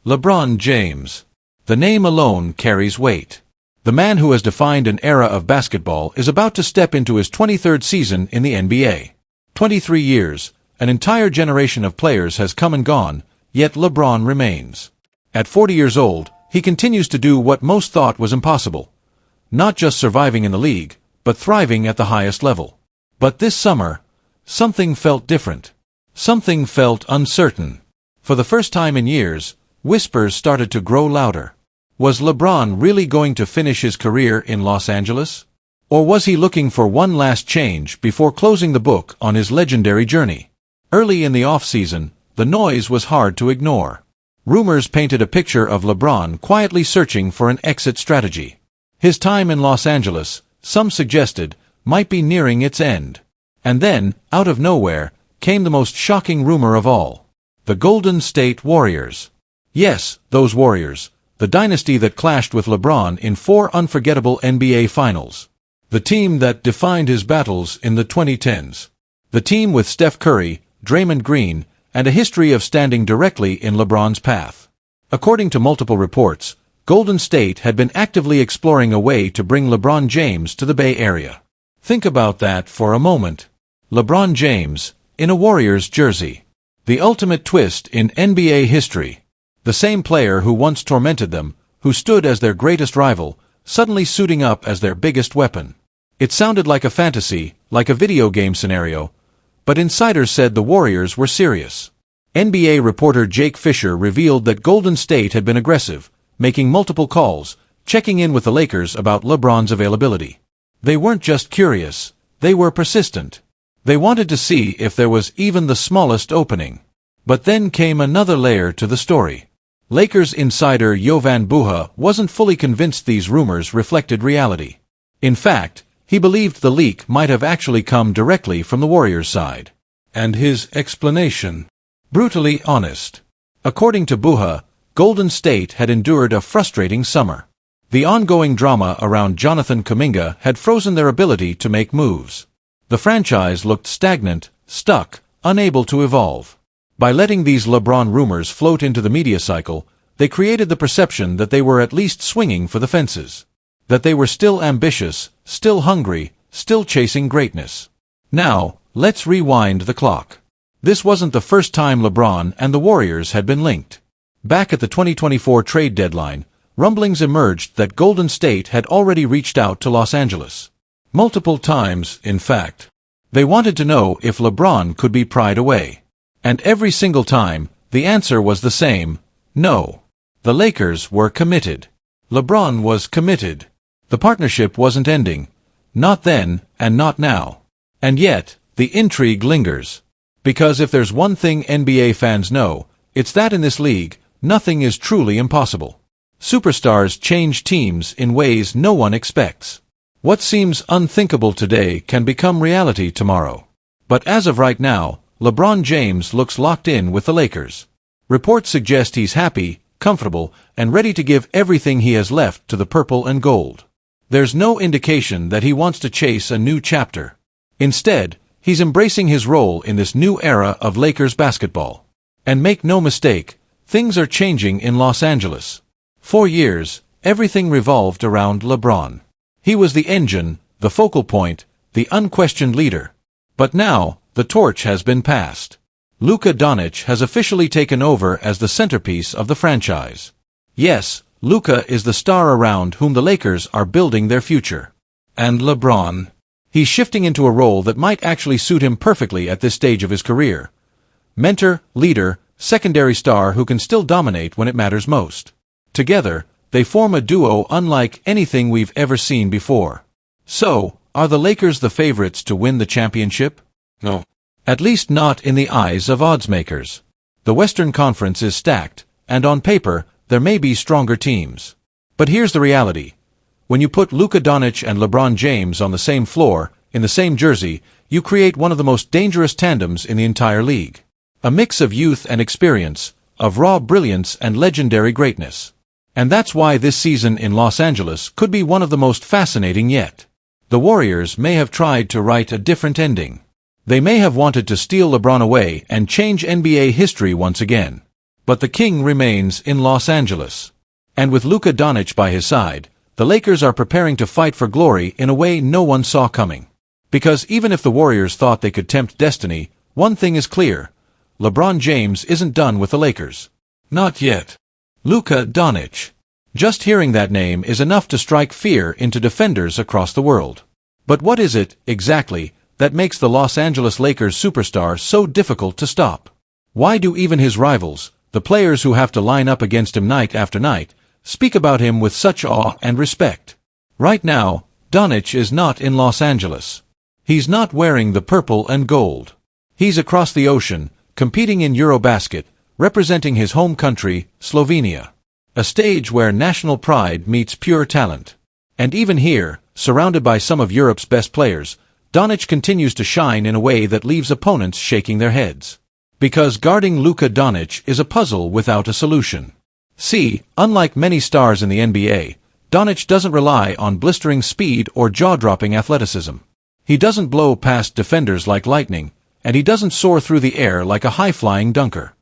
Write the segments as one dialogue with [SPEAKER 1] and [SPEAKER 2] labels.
[SPEAKER 1] LeBron James. The name alone carries weight. The man who has defined an era of basketball is about to step into his 23rd season in the NBA. 23 years, an entire generation of players has come and gone, yet LeBron remains. At 40 years old, he continues to do what most thought was impossible. Not just surviving in the league, but thriving at the highest level. But this summer, something felt different. Something felt uncertain. For the first time in years, whispers started to grow louder. Was LeBron really going to finish his career in Los Angeles? Or was he looking for one last change before closing the book on his legendary journey? Early in the off-season, the noise was hard to ignore. Rumors painted a picture of LeBron quietly searching for an exit strategy. His time in Los Angeles, some suggested, might be nearing its end. And then, out of nowhere, came the most shocking rumor of all. The Golden State Warriors. Yes, those Warriors, the dynasty that clashed with LeBron in 4 unforgettable NBA Finals. The team that defined his battles in the 2010s. The team with Steph Curry, Draymond Green, and a history of standing directly in LeBron's path. According to multiple reports, Golden State had been actively exploring a way to bring LeBron James to the Bay Area. Think about that for a moment. LeBron James, in a Warriors jersey. The ultimate twist in NBA history. The same player who once tormented them, who stood as their greatest rival, suddenly suiting up as their biggest weapon. It sounded like a fantasy, like a video game scenario, but insiders said the Warriors were serious. NBA reporter Jake Fisher revealed that Golden State had been aggressive, making multiple calls, checking in with the Lakers about LeBron's availability. They weren't just curious, they were persistent. They wanted to see if there was even the smallest opening. But then came another layer to the story. Lakers insider Jovan Buha wasn't fully convinced these rumors reflected reality. In fact, he believed the leak might have actually come directly from the Warriors' side. And his explanation? Brutally honest. According to Buha, Golden State had endured a frustrating summer. The ongoing drama around Jonathan Kuminga had frozen their ability to make moves. The franchise looked stagnant, stuck, unable to evolve. By letting these LeBron rumors float into the media cycle, they created the perception that they were at least swinging for the fences. That they were still ambitious, still hungry, still chasing greatness. Now, let's rewind the clock. This wasn't the first time LeBron and the Warriors had been linked. Back at the 2024 trade deadline, rumblings emerged that Golden State had already reached out to Los Angeles. Multiple times, in fact. They wanted to know if LeBron could be pried away. And every single time, the answer was the same: no. The Lakers were committed. LeBron was committed. The partnership wasn't ending. Not then, and not now. And yet, the intrigue lingers. Because if there's one thing NBA fans know, it's that in this league, nothing is truly impossible. Superstars change teams in ways no one expects. What seems unthinkable today can become reality tomorrow. But as of right now, LeBron James looks locked in with the Lakers. Reports suggest he's happy, comfortable, and ready to give everything he has left to the purple and gold. There's no indication that he wants to chase a new chapter. Instead, he's embracing his role in this new era of Lakers basketball. And make no mistake, things are changing in Los Angeles. For years, everything revolved around LeBron. He was the engine, the focal point, the unquestioned leader. But now, the torch has been passed. Luka Donic has officially taken over as the centerpiece of the franchise. Yes, Luka is the star around whom the Lakers are building their future. And LeBron? He's shifting into a role that might actually suit him perfectly at this stage of his career. Mentor, leader, secondary star who can still dominate when it matters most. Together, they form a duo unlike anything we've ever seen before. So, are the Lakers the favorites to win the championship? No. At least not in the eyes of oddsmakers. The Western Conference is stacked, and on paper, there may be stronger teams. But here's the reality. When you put Luka Donic and LeBron James on the same floor, in the same jersey, you create one of the most dangerous tandems in the entire league. A mix of youth and experience, of raw brilliance and legendary greatness. And that's why this season in Los Angeles could be one of the most fascinating yet. The Warriors may have tried to write a different ending. They may have wanted to steal LeBron away and change NBA history once again. But the king remains in Los Angeles. And with Luka Donic by his side, the Lakers are preparing to fight for glory in a way no one saw coming. Because even if the Warriors thought they could tempt destiny, one thing is clear: LeBron James isn't done with the Lakers. Not yet. Luka Donic. Just hearing that name is enough to strike fear into defenders across the world. But what is it, exactly, that makes the Los Angeles Lakers superstar so difficult to stop? Why do even his rivals, the players who have to line up against him night after night, speak about him with such awe and respect? Right now, Donic is not in Los Angeles. He's not wearing the purple and gold. He's across the ocean, competing in Eurobasket, representing his home country, Slovenia. A stage where national pride meets pure talent. And even here, surrounded by some of Europe's best players, Donic continues to shine in a way that leaves opponents shaking their heads. Because guarding Luka Donic is a puzzle without a solution. See, unlike many stars in the NBA, Donic doesn't rely on blistering speed or jaw-dropping athleticism. He doesn't blow past defenders like lightning, and he doesn't soar through the air like a high-flying dunker.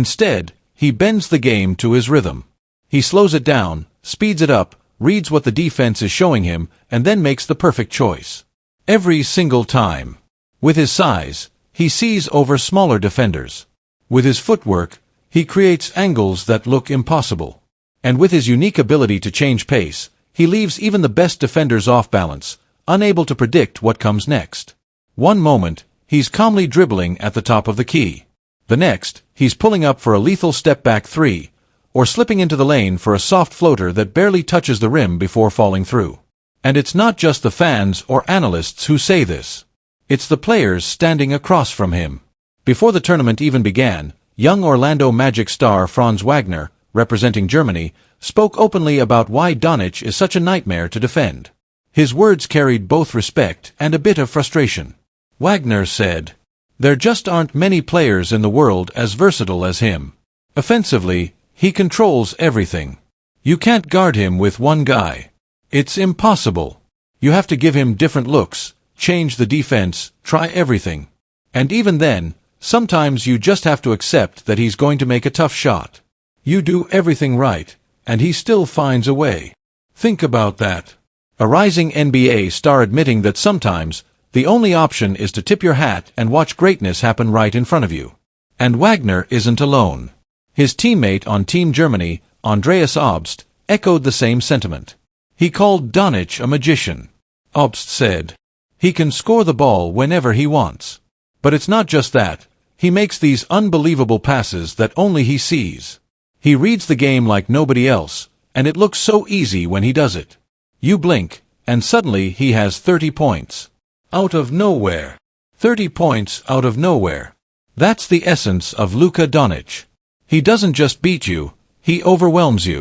[SPEAKER 1] Instead, he bends the game to his rhythm. He slows it down, speeds it up, reads what the defense is showing him, and then makes the perfect choice. Every single time. With his size, he sees over smaller defenders. With his footwork, he creates angles that look impossible. And with his unique ability to change pace, he leaves even the best defenders off balance, unable to predict what comes next. One moment, he's calmly dribbling at the top of the key. The next, he's pulling up for a lethal step-back three, or slipping into the lane for a soft floater that barely touches the rim before falling through. And it's not just the fans or analysts who say this. It's the players standing across from him. Before the tournament even began, young Orlando Magic star Franz Wagner, representing Germany, spoke openly about why Donic is such a nightmare to defend. His words carried both respect and a bit of frustration. Wagner said, "There just aren't many players in the world as versatile as him. Offensively, he controls everything. You can't guard him with one guy. It's impossible. You have to give him different looks, change the defense, try everything. And even then, sometimes you just have to accept that he's going to make a tough shot. You do everything right, and he still finds a way." Think about that. A rising NBA star admitting that sometimes, the only option is to tip your hat and watch greatness happen right in front of you. And Wagner isn't alone. His teammate on Team Germany, Andreas Obst, echoed the same sentiment. He called Donic a magician. Obst said, "He can score the ball whenever he wants. But it's not just that. He makes these unbelievable passes that only he sees. He reads the game like nobody else, and it looks so easy when he does it. You blink, and suddenly he has 30 points. Out of nowhere. 30 points out of nowhere. That's the essence of Luka Donic. He doesn't just beat you, he overwhelms you.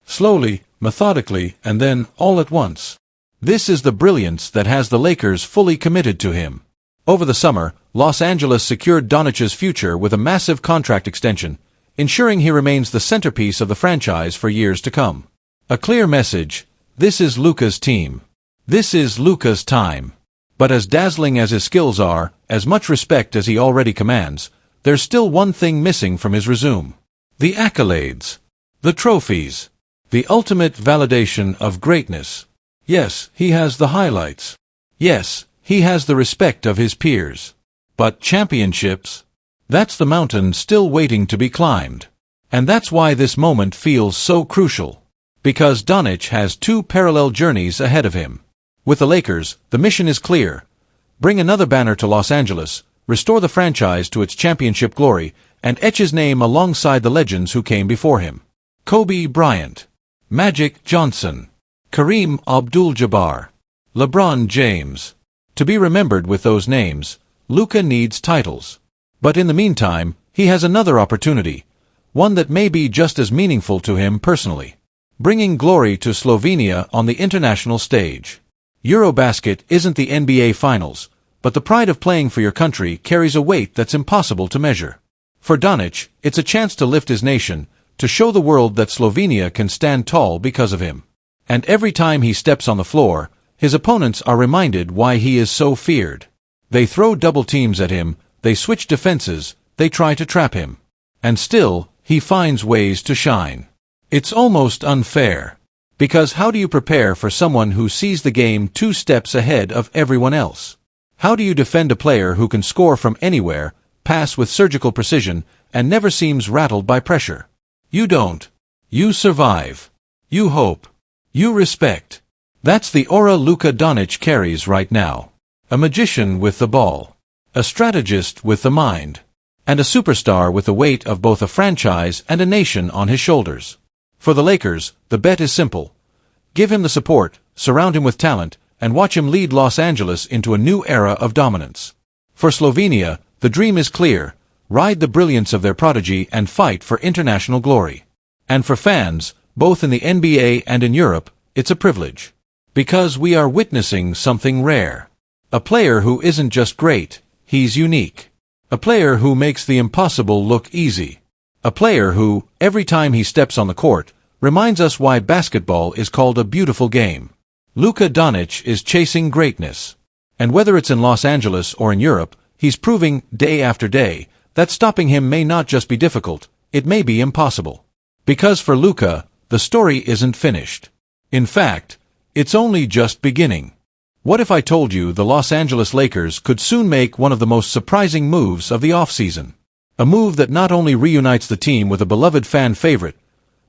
[SPEAKER 1] Slowly, methodically, and then all at once. This is the brilliance that has the Lakers fully committed to him. Over the summer, Los Angeles secured Donic's future with a massive contract extension, ensuring he remains the centerpiece of the franchise for years to come. A clear message: this is Luka's team. This is Luka's time. But as dazzling as his skills are, as much respect as he already commands, there's still one thing missing from his resume. The accolades. The trophies. The ultimate validation of greatness. Yes, he has the highlights. Yes, he has the respect of his peers. But championships? That's the mountain still waiting to be climbed. And that's why this moment feels so crucial. Because Donic has two parallel journeys ahead of him. With the Lakers, the mission is clear. Bring another banner to Los Angeles, restore the franchise to its championship glory, and etch his name alongside the legends who came before him. Kobe Bryant, Magic Johnson, Kareem Abdul-Jabbar, LeBron James. To be remembered with those names, Luka needs titles. But in the meantime, he has another opportunity, one that may be just as meaningful to him personally. Bringing glory to Slovenia on the international stage. Eurobasket isn't the NBA Finals, but the pride of playing for your country carries a weight that's impossible to measure. For Donic, it's a chance to lift his nation, to show the world that Slovenia can stand tall because of him. And every time he steps on the floor, his opponents are reminded why he is so feared. They throw double teams at him, they switch defenses, they try to trap him. And still, he finds ways to shine. It's almost unfair. Because how do you prepare for someone who sees the game 2 steps ahead of everyone else? How do you defend a player who can score from anywhere, pass with surgical precision, and never seems rattled by pressure? You don't. You survive. You hope. You respect. That's the aura Luka Donic carries right now. A magician with the ball. A strategist with the mind. And a superstar with the weight of both a franchise and a nation on his shoulders. For the Lakers, the bet is simple. Give him the support, surround him with talent, and watch him lead Los Angeles into a new era of dominance. For Slovenia, the dream is clear. Ride the brilliance of their prodigy and fight for international glory. And for fans, both in the NBA and in Europe, it's a privilege. Because we are witnessing something rare. A player who isn't just great, he's unique. A player who makes the impossible look easy. A player who, every time he steps on the court, reminds us why basketball is called a beautiful game. Luka Donic is chasing greatness. And whether it's in Los Angeles or in Europe, he's proving, day after day, that stopping him may not just be difficult, it may be impossible. Because for Luka, the story isn't finished. In fact, it's only just beginning. What if I told you the Los Angeles Lakers could soon make one of the most surprising moves of the offseason? A move that not only reunites the team with a beloved fan favorite,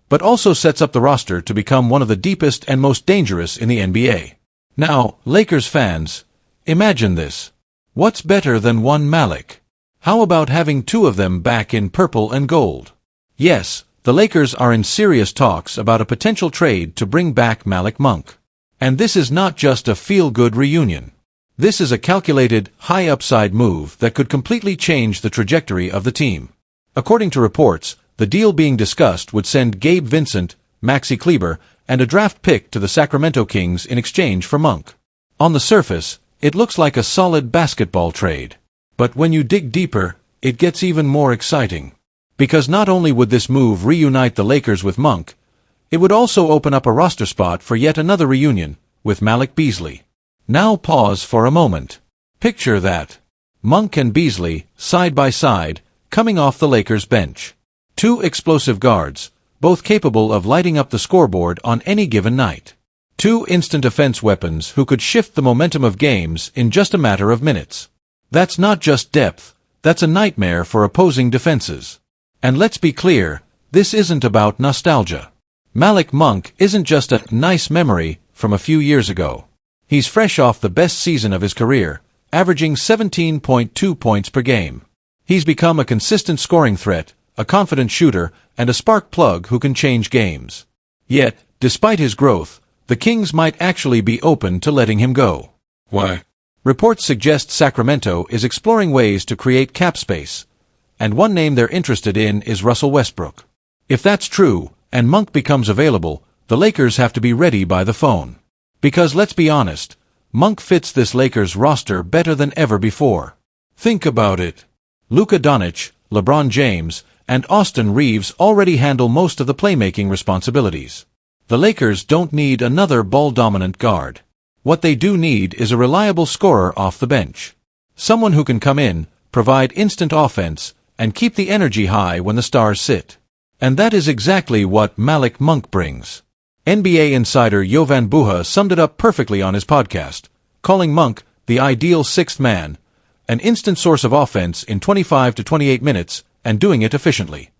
[SPEAKER 1] but also sets up the roster to become one of the deepest and most dangerous in the NBA. Now, Lakers fans, imagine this. What's better than one Malik? How about having 2 of them back in purple and gold? Yes, the Lakers are in serious talks about a potential trade to bring back Malik Monk. And this is not just a feel-good reunion. This is a calculated, high-upside move that could completely change the trajectory of the team. According to reports, the deal being discussed would send Gabe Vincent, Maxi Kleber, and a draft pick to the Sacramento Kings in exchange for Monk. On the surface, it looks like a solid basketball trade. But when you dig deeper, it gets even more exciting. Because not only would this move reunite the Lakers with Monk, it would also open up a roster spot for yet another reunion, with Malik Beasley. Now pause for a moment. Picture that. Monk and Beasley, side by side, coming off the Lakers bench. 2 explosive guards, both capable of lighting up the scoreboard on any given night. 2 instant offense weapons who could shift the momentum of games in just a matter of minutes. That's not just depth, that's a nightmare for opposing defenses. And let's be clear, this isn't about nostalgia. Malik Monk isn't just a nice memory from a few years ago. He's fresh off the best season of his career, averaging 17.2 points per game. He's become a consistent scoring threat, a confident shooter, and a spark plug who can change games. Yet, despite his growth, the Kings might actually be open to letting him go. Why? Reports suggest Sacramento is exploring ways to create cap space, and one name they're interested in is Russell Westbrook. If that's true, and Monk becomes available, the Lakers have to be ready by the phone. Because let's be honest, Monk fits this Lakers roster better than ever before. Think about it. Luka Donic, LeBron James, and Austin Reeves already handle most of the playmaking responsibilities. The Lakers don't need another ball-dominant guard. What they do need is a reliable scorer off the bench. Someone who can come in, provide instant offense, and keep the energy high when the stars sit. And that is exactly what Malik Monk brings. NBA insider Jovan Buha summed it up perfectly on his podcast, calling Monk the ideal 6th man, an instant source of offense in 25 to 28 minutes, and doing it efficiently.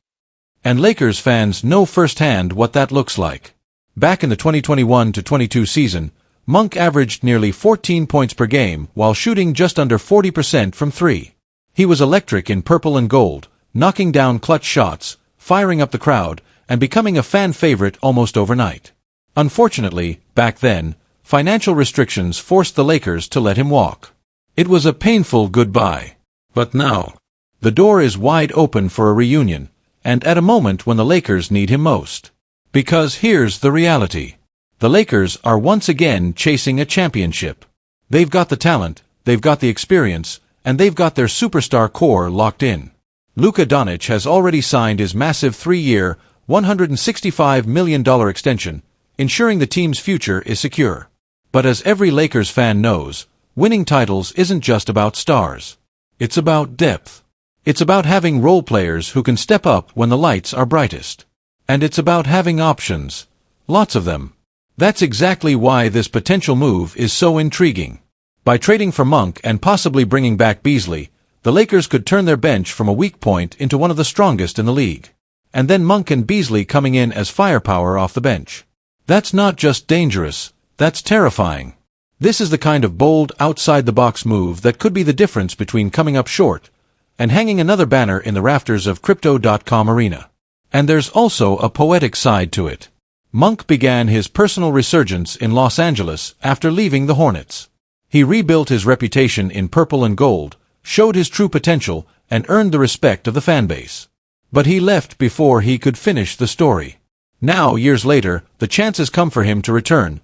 [SPEAKER 1] And Lakers fans know firsthand what that looks like. Back in the 2021-22 season, Monk averaged nearly 14 points per game while shooting just under 40% from 3. He was electric in purple and gold, knocking down clutch shots, firing up the crowd, and becoming a fan favorite almost overnight. Unfortunately, back then, financial restrictions forced the Lakers to let him walk. It was a painful goodbye. But now, the door is wide open for a reunion, and at a moment when the Lakers need him most. Because here's the reality. The Lakers are once again chasing a championship. They've got the talent, they've got the experience, and they've got their superstar core locked in. Luka Donic has already signed his massive 3-year, $165 million extension, ensuring the team's future is secure. But as every Lakers fan knows, winning titles isn't just about stars. It's about depth. It's about having role players who can step up when the lights are brightest. And it's about having options. Lots of them. That's exactly why this potential move is so intriguing. By trading for Monk and possibly bringing back Beasley, the Lakers could turn their bench from a weak point into one of the strongest in the league. And then Monk and Beasley coming in as firepower off the bench. That's not just dangerous, that's terrifying. This is the kind of bold, outside-the-box move that could be the difference between coming up short and hanging another banner in the rafters of Crypto.com arena. And there's also a poetic side to it. Monk began his personal resurgence in Los Angeles after leaving the Hornets. He rebuilt his reputation in purple and gold, showed his true potential, and earned the respect of the fanbase. But he left before he could finish the story. Now, years later, the chance has come for him to return,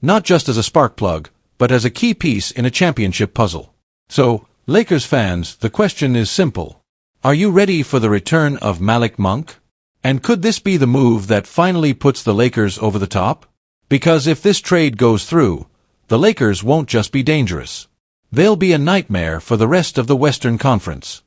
[SPEAKER 1] not just as a spark plug, but as a key piece in a championship puzzle. So, Lakers fans, the question is simple. Are you ready for the return of Malik Monk? And could this be the move that finally puts the Lakers over the top? Because if this trade goes through, the Lakers won't just be dangerous. They'll be a nightmare for the rest of the Western Conference.